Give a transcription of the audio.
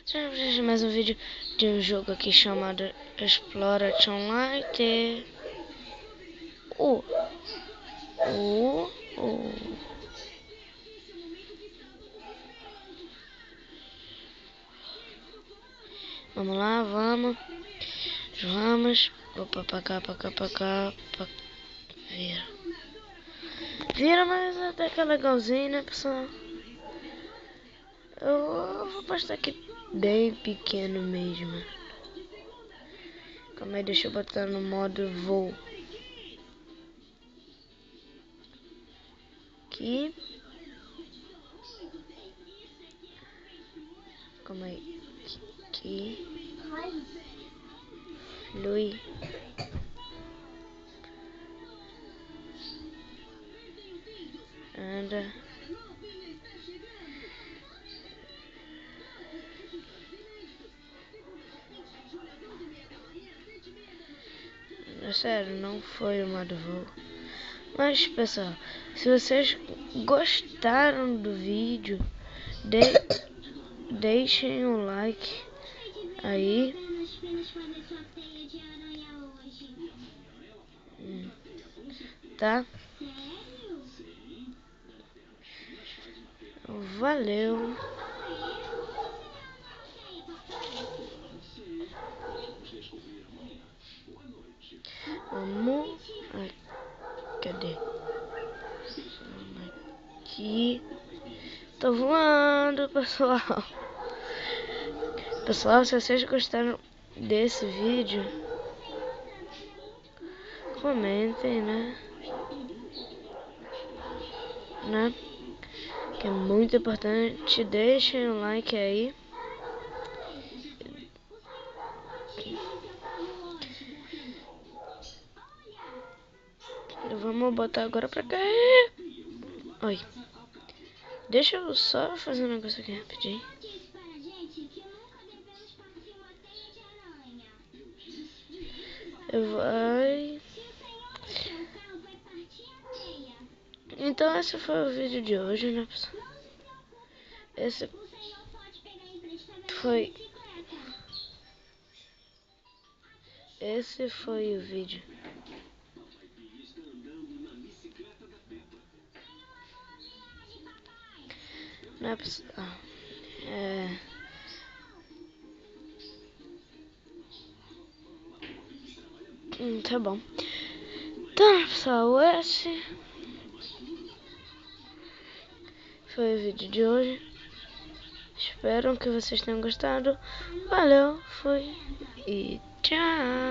Sejam bem-vindos a mais um vídeo de um jogo aqui chamado Exploration Light. Uh, uh, uh. Vamos lá, vamos. Opa, pra cá. Vira. Vira, mas até que é legalzinho, né, pessoal? Eu vou postar aqui bem pequeno mesmo. Calma aí, deixa eu botar no modo voo. Aqui. Calma aí. Aqui. Lui. Anda. Sério, não foi o modo voo. Mas, pessoal, se vocês gostaram do vídeo, deixem um like aí. Tá? Valeu. Vamos. Cadê? Vamos aqui. Tô voando, pessoal. Pessoal, se vocês gostaram desse vídeo, comentem, né? Que é muito importante. Deixem um like aí. Vamos botar agora pra cá. Oi. Deixa eu só fazer um negócio aqui rapidinho. Vai. Então esse foi o vídeo de hoje, né, pessoal? Esse foi o vídeo. Né, pessoal? Tá bom. Então, pessoal, esse foi o vídeo de hoje. Espero que vocês tenham gostado. Valeu, fui e tchau.